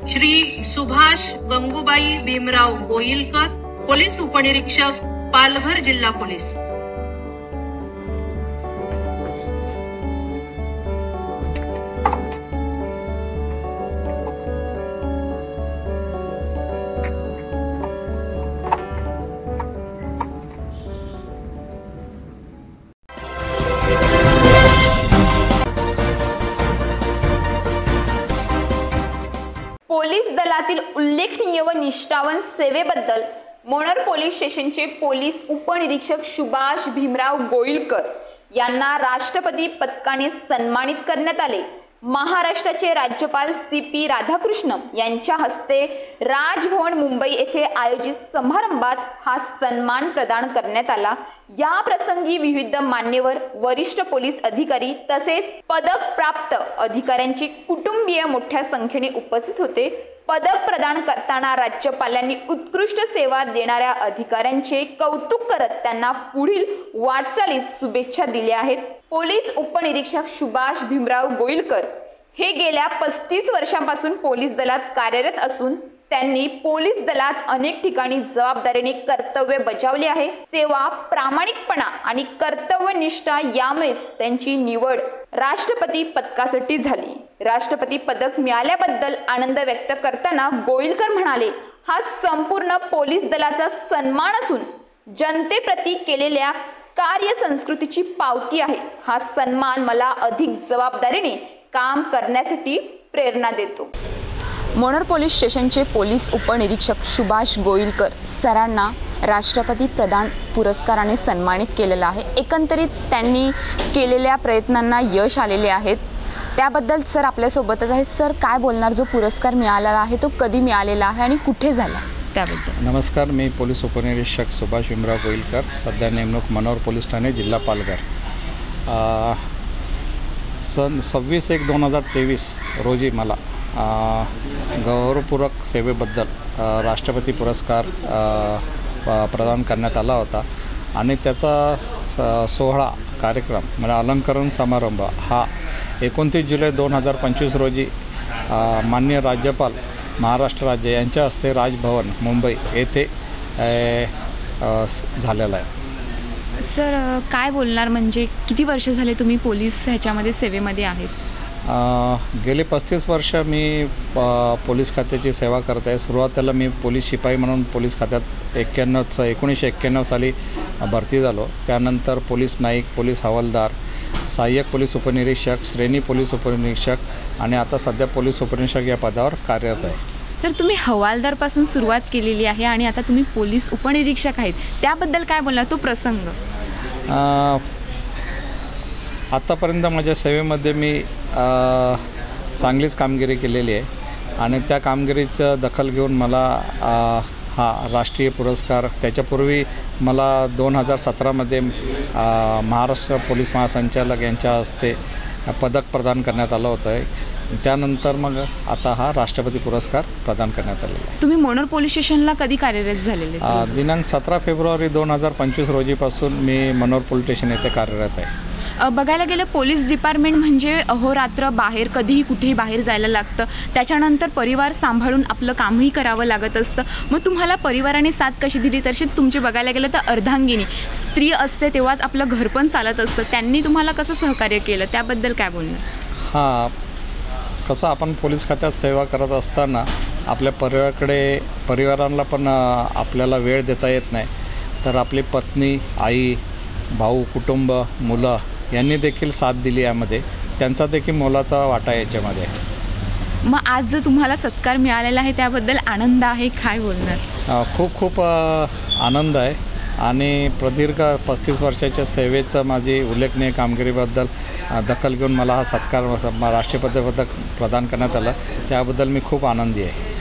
Shri Subhash Gangubai Bhimrao गोइलकर, police उपनिरीक्षक, पालघर जिल्हा police. Police दलातील उल्लेखनीय व निष्ठावंत सेवेबद्दल मोनर पोलीस स्टेशनचे पोलीस उपनिरीक्षक सुभाष भीमराव गोइलकर यांना राष्ट्रपती पदकाने सन्मानित करण्यात आले। महाराष्ट्राचे राज्यपाल CP राधाकृष्णन यांच्या हस्ते राजभवन मुंबई येथे आयोजित समारंभात हा सन्मान प्रदान करण्यात आला। या प्रसंगी विविध मान्यवर, वरिष्ठ पोलीस अधिकारी तसेच पदक प्राप्त अधिकाऱ्यांची कुटुंबीय मोठ्या संख्येने उपस्थित होते। पदक प्रदान करताना राज्यपालांनी उत्कृष्ट सेवा देणाऱ्या अधिकाऱ्यांचे कौतुक करत त्यांना पुढील वाटचालीस शुभेच्छा दिल्या आहेत। पोलीस उपनिरीक्षक सुभाष भीमराव गोइलकर हे गेल्या 35 वर्षांपासून पोलीस दलात कार्यरत असून त्यांनी पोलीस दलात अनेक ठिकाणी जबाबदारीने कर्तव्य बजावले आहे। सेवा, प्रामाणिकपणा आणि कर्तव्यनिष्ठा यामुळेच त्यांची निवड राष्ट्रपती पदकासाठी झाली। राष्ट्रपती पदक मिळाल्याबद्दल आनंद व्यक्त करताना गोइलकर म्हणाले, हा संपूर्ण पोलीस दलाचा सन्मान असून जनतेप्रती केलेल्या कार्यसंस्कृतीची पावती आहे। हा सन्मान मला अधिक जबाबदारीने काम करण्यासाठी प्रेरणा देतो। मोनर पोलीस स्टेशनचे पोलीस उपनिरीक्षक सुभाष गोइलकर सरांना राष्ट्रपती प्रदान पुरस्काराने सन्मानित केलेलं आहे। एकंदरीत त्यांनी केलेल्या प्रयत्नांना यश आलेले आहेत। त्याबद्दल सर आपल्यासोबतच आहे। सर काय बोलणार, जो पुरस्कार मिळालेला आहे तो कधी मिळालेला आहे आणि कुठे झाला त्याबद्दल? नमस्कार, मी पोलीस उपनिरीक्षक सुभाष भीमराव गोइलकर, सध्या नेमणूक मनोर पोलीस ठाणे, जिल्हा पालघर। सन 26/1/2023 रोजी मला गौरवपूर्वक सेवेबद्दल राष्ट्रपती पुरस्कार प्रदान करण्यात आला होता आणि त्याचा सोहळा कार्यक्रम म्हणजे अलंकरण समारंभ हा 29 जुलै 2025 रोजी माननीय राज्यपाल महाराष्ट्र राज्य यांच्या हस्ते राजभवन मुंबई येथे झालेला आहे। सर काय बोलणार, म्हणजे किती वर्ष झाले तुम्ही पोलीस ह्याच्यामध्ये सेवेमध्ये आहेत? गेली 35 वर्ष मी पोलीस खात्याची सेवा करत आहे। सुरुवातीला मी पोलीस शिपाई म्हणून पोलीस खात्यात 1991 साली भरती झालो। त्यानंतर पोलीस नाईक, पोलीस हवालदार, सहाय्यक पोलीस उपनिरीक्षक, श्रेणी पोलीस उपनिरीक्षक आणि आता सध्या पोलीस उपनिरीक्षक या पदावर कार्यरत आहे। सर तुम्ही हवालदारपासून सुरुवात केलेली आहे आणि आता तुम्ही पोलीस उपनिरीक्षक आहेत, त्याबद्दल काय बोलणार, तो प्रसंग? आत्तापर्यंत माझ्या सेवेमध्ये मी चांगलीच कामगिरी केलेली आहे आणि त्या कामगिरीचं दखल घेऊन मला हा राष्ट्रीय पुरस्कार, त्याच्यापूर्वी मला 2017मध्ये महाराष्ट्र पोलीस महासंचालक यांच्या हस्ते पदक प्रदान करण्यात आलं होतं। त्यानंतर मग आता हा राष्ट्रपती पुरस्कार प्रदान करण्यात आलेला आहे। तुम्ही मोनर पोलीस स्टेशनला कधी कार्यरत झालेले? दिनांक 17 फेब्रुवारी 2025 रोजीपासून मी मनोर पोलीस स्टेशन येथे कार्यरत आहे। बघायला गेलं पोलीस डिपार्टमेंट म्हणजे अहोरात्र बाहेर, कधीही कुठेही बाहेर जायला लागतं, त्याच्यानंतर परिवार सांभाळून आपलं कामही करावं लागत असतं। मग तुम्हाला परिवाराने साथ कशी दिली? तसेच तुमचे बघायला गेलं तर अर्धांगिनी स्त्री असते तेव्हाच आपलं घर पण चालत असतं, त्यांनी तुम्हाला कसं सहकार्य केलं त्याबद्दल काय बोलणार? कसं आपण पोलीस खात्यात सेवा करत असताना आपल्या परिवाराला पण आपल्याला वेळ देता येत नाही, तर आपली पत्नी, आई, भाऊ, कुटुंब, मुलं यांनी देखील साथ दिली यामध्ये, त्यांचा देखील मोलाचा वाटा याच्यामध्ये। मग आज जो तुम्हाला सत्कार मिळालेला आहे त्याबद्दल आनंद आहे, काय बोलणार? खूप आनंद आहे आणि प्रदीर्घ 35 वर्षाच्या सेवेचं माझी उल्लेखनीय कामगिरीबद्दल दखल घेऊन मला हा सत्कार राष्ट्रपती पदक प्रदान करण्यात आला, त्याबद्दल मी खूप आनंदी आहे।